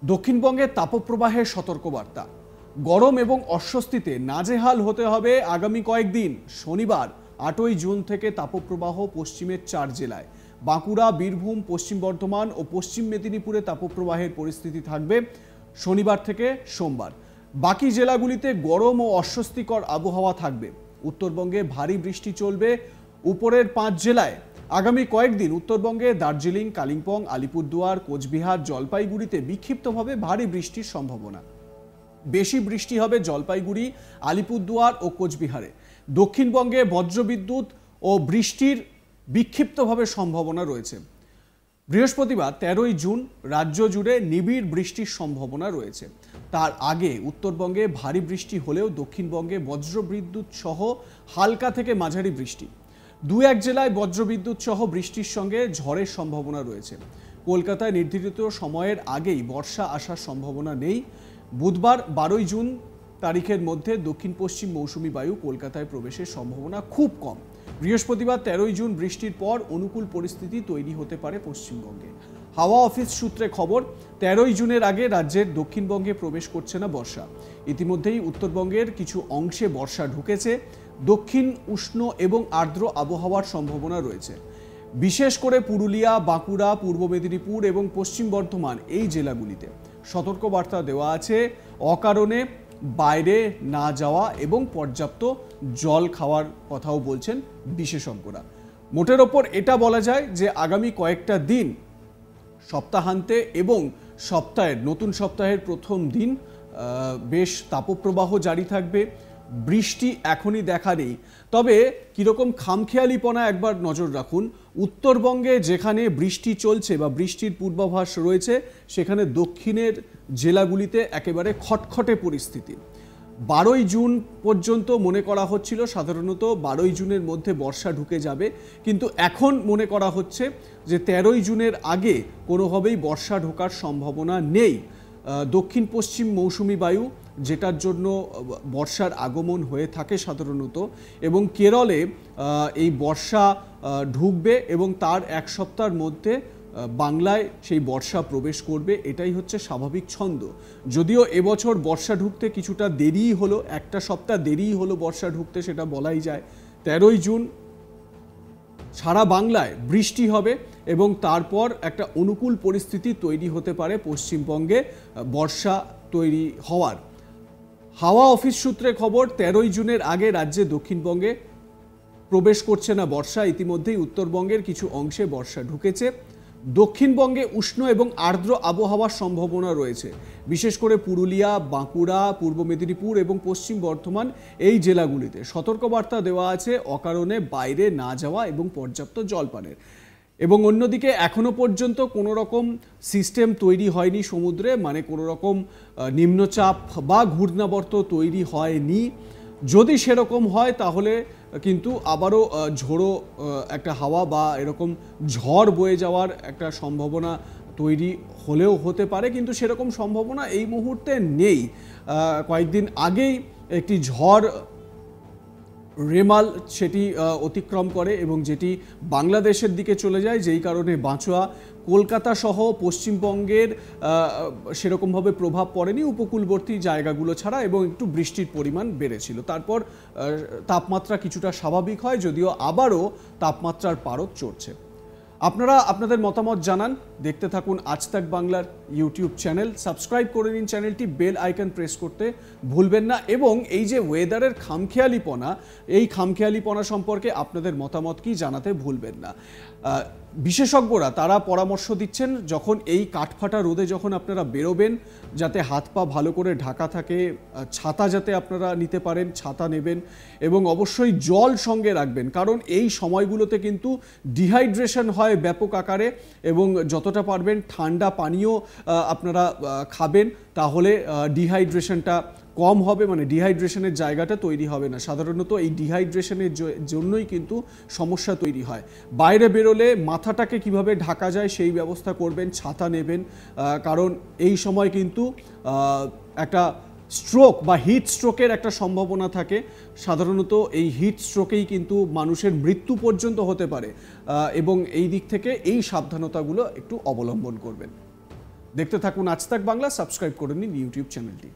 দক্ষিণবঙ্গে তাপপ্রবাহের সতর্কবার্তা। গরম এবং অস্বস্তিতে নাজেহাল হতে হবে আগামী কয়েকদিন। শনিবার 8ই জুন থেকে তাপপ্রবাহ পশ্চিমের 4 জেলায়, বাঁকুড়া, বীরভূম, পশ্চিম বর্ধমান ও পশ্চিম মেদিনীপুরে তাপপ্রবাহের পরিস্থিতি থাকবে শনিবার থেকে সোমবার। বাকি জেলাগুলিতে গরম ও অস্বস্তিকর আবহাওয়া থাকবে। উত্তরবঙ্গে ভারী বৃষ্টি চলবে উপরের 5 জেলায়। আগামী কয়েকদিন উত্তরবঙ্গে দার্জিলিং, কালিম্পং, আলিপুরদুয়ার, কোচবিহার, জলপাইগুড়িতে বিক্ষিপ্তভাবে ভারী বৃষ্টির সম্ভাবনা। বেশি বৃষ্টি হবে জলপাইগুড়ি, আলিপুরদুয়ার ও কোচবিহারে। দক্ষিণবঙ্গে বজ্রবিদ্যুৎ ও বৃষ্টির বিক্ষিপ্তভাবে সম্ভাবনা রয়েছে। বৃহস্পতিবার 13ই জুন রাজ্য জুড়ে নিবিড় বৃষ্টির সম্ভাবনা রয়েছে। তার আগে উত্তরবঙ্গে ভারী বৃষ্টি হলেও দক্ষিণবঙ্গে বজ্রবিদ্যুৎ সহ হালকা থেকে মাঝারি বৃষ্টি। 2-1 জেলায় বজ্রবিদ্যুৎ সহ বৃষ্টির সঙ্গে ঝড়ের সম্ভাবনা রয়েছে। কলকাতায় নির্ধারিত সময়ের আগেই বর্ষা আসার সম্ভাবনা নেই। বুধবার 12ই জুন তারিখের মধ্যে দক্ষিণ পশ্চিম মৌসুমি বায়ু কলকাতায় প্রবেশের সম্ভাবনা খুব কম। বৃহস্পতিবার 13ই জুন বৃষ্টির পর অনুকূল পরিস্থিতি তৈরি হতে পারে পশ্চিমবঙ্গে। হাওয়া অফিস সূত্রে খবর, 13ই জুনের আগে রাজ্যের দক্ষিণবঙ্গে প্রবেশ করছে না বর্ষা। ইতিমধ্যেই উত্তরবঙ্গের কিছু অংশে বর্ষা ঢুকেছে। দক্ষিণ উষ্ণ এবং আর্দ্র আবহাওয়ার সম্ভাবনা রয়েছে। বিশেষ করে পুরুলিয়া, বাঁকুড়া, পূর্ব মেদিনীপুর এবং পশ্চিম বর্ধমান এই জেলাগুলিতে সতর্কবার্তা দেওয়া আছে। অকারণে বাইরে না যাওয়া এবং পর্যাপ্ত জল খাওয়ার কথাও বলছেন বিশেষজ্ঞরা। মোটের ওপর এটা বলা যায় যে আগামী কয়েকটা দিন, সপ্তাহান্তে এবং নতুন সপ্তাহের প্রথম দিন বেশ তাপপ্রবাহ জারি থাকবে। বৃষ্টি এখনই দেখা নেই, তবে কীরকম খামখেয়ালিপনা একবার নজর রাখুন। উত্তরবঙ্গে যেখানে বৃষ্টি চলছে বা বৃষ্টির পূর্বাভাস রয়েছে, সেখানে দক্ষিণের জেলাগুলিতে একেবারে খটখটে পরিস্থিতি। 12ই জুন পর্যন্ত মনে করা হচ্ছিল সাধারণত 12ই জুনের মধ্যে বর্ষা ঢুকে যাবে, কিন্তু এখন মনে করা হচ্ছে যে 13ই জুনের আগে কোনোভাবেই বর্ষা ঢোকার সম্ভাবনা নেই। দক্ষিণ পশ্চিম মৌসুমি বায়ু, যেটার জন্য বর্ষার আগমন হয়ে থাকে সাধারণত, এবং কেরলে এই বর্ষা ঢুকবে এবং তার এক সপ্তাহের মধ্যে বাংলায় সেই বর্ষা প্রবেশ করবে। এটাই হচ্ছে স্বাভাবিক ছন্দ। যদিও এবছর বর্ষা ঢুকতে কিছুটা দেরিই হলো, একটা সপ্তাহ দেরিই হলো বর্ষা ঢুকতে, সেটা বলাই যায়। 13ই জুন সারা বাংলায় বৃষ্টি হবে এবং তারপর একটা অনুকূল পরিস্থিতি তৈরি হতে পারে পশ্চিমবঙ্গে বর্ষা তৈরি হওয়ার। হাওয়া অফিস সূত্রে খবর, 13ই জুনের আগে রাজ্যে দক্ষিণবঙ্গে প্রবেশ করছে না বর্ষা। ইতিমধ্যেই উত্তরবঙ্গের কিছু অংশে বর্ষা ঢুকেছে। দক্ষিণবঙ্গে উষ্ণ এবং আর্দ্র আবহাওয়ার সম্ভাবনা রয়েছে। বিশেষ করে পুরুলিয়া, বাঁকুড়া, পূর্ব মেদিনীপুর এবং পশ্চিম বর্ধমান এই জেলাগুলিতে সতর্কবার্তা দেওয়া আছে অকারণে বাইরে না যাওয়া এবং পর্যাপ্ত জলপানের। এবং অন্যদিকে এখনো পর্যন্ত কোনো রকম সিস্টেম তৈরি হয়নি সমুদ্রে, মানে কোনো রকম নিম্নচাপ বা ঘূর্ণাবর্ত তৈরি হয়নি। যদি সেরকম হয় তাহলে কিন্তু আবারও ঝোড়ো একটা হাওয়া বা এরকম ঝড় বয়ে যাওয়ার একটা সম্ভাবনা তৈরি হলেও হতে পারে, কিন্তু সেরকম সম্ভাবনা এই মুহূর্তে নেই। কয়েকদিন আগেই একটি ঝড় রেমাল সেটি অতিক্রম করে এবং যেটি বাংলাদেশের দিকে চলে যায়, যেই কারণে বাঁচোয়া, কলকাতা সহ পশ্চিমবঙ্গের সেরকমভাবে প্রভাব পড়েনি, উপকূলবর্তী জায়গাগুলো ছাড়া, এবং একটু বৃষ্টির পরিমাণ বেড়েছিল। তারপর তাপমাত্রা কিছুটা স্বাভাবিক হয়, যদিও আবারও তাপমাত্রার পারদ চড়ছে। আপনারা আপনাদের মতামত জানান। দেখতে থাকুন আজ তাক বাংলার ইউটিউব চ্যানেল। সাবস্ক্রাইব করে নিন চ্যানেলটি, বেল আইকন প্রেস করতে ভুলবেন না। এবং এই যে ওয়েদারের খামখেয়ালিপনা, এই খামখেয়ালিপনা সম্পর্কে আপনাদের মতামত কি জানাতে ভুলবেন না। বিশেষজ্ঞরা তারা পরামর্শ দিচ্ছেন, যখন এই কাঠফাটা রোদে যখন আপনারা বেরোবেন, যাতে হাত পা ভালো করে ঢাকা থাকে, ছাতা যাতে আপনারা নিতে পারেন, ছাতা নেবেন, এবং অবশ্যই জল সঙ্গে রাখবেন, কারণ এই সময়গুলোতে কিন্তু ডিহাইড্রেশন হয় ব্যাপক আকারে। এবং যতটা পারবেন ঠান্ডা পানীয় আপনারা খাবেন, তাহলে ডিহাইড্রেশনটা কম হবে, মানে ডিহাইড্রেশনের জায়গাটা তৈরি হবে না। সাধারণত এই ডিহাইড্রেশনের জন্যই কিন্তু সমস্যা তৈরি হয়। বাইরে বেরোলে মাথাটাকে কিভাবে ঢাকা যায় সেই ব্যবস্থা করবেন, ছাতা নেবেন, কারণ এই সময় কিন্তু একটা স্ট্রোক বা হিট স্ট্রোকের একটা সম্ভাবনা থাকে। সাধারণত এই হিট স্ট্রোকেই কিন্তু মানুষের মৃত্যু পর্যন্ত হতে পারে, এবং এই দিক থেকে এই সাবধানতাগুলো একটু অবলম্বন করবেন। দেখতে থাকুন আজ তাক বাংলা, সাবস্ক্রাইব করে নিন ইউটিউব চ্যানেলটি।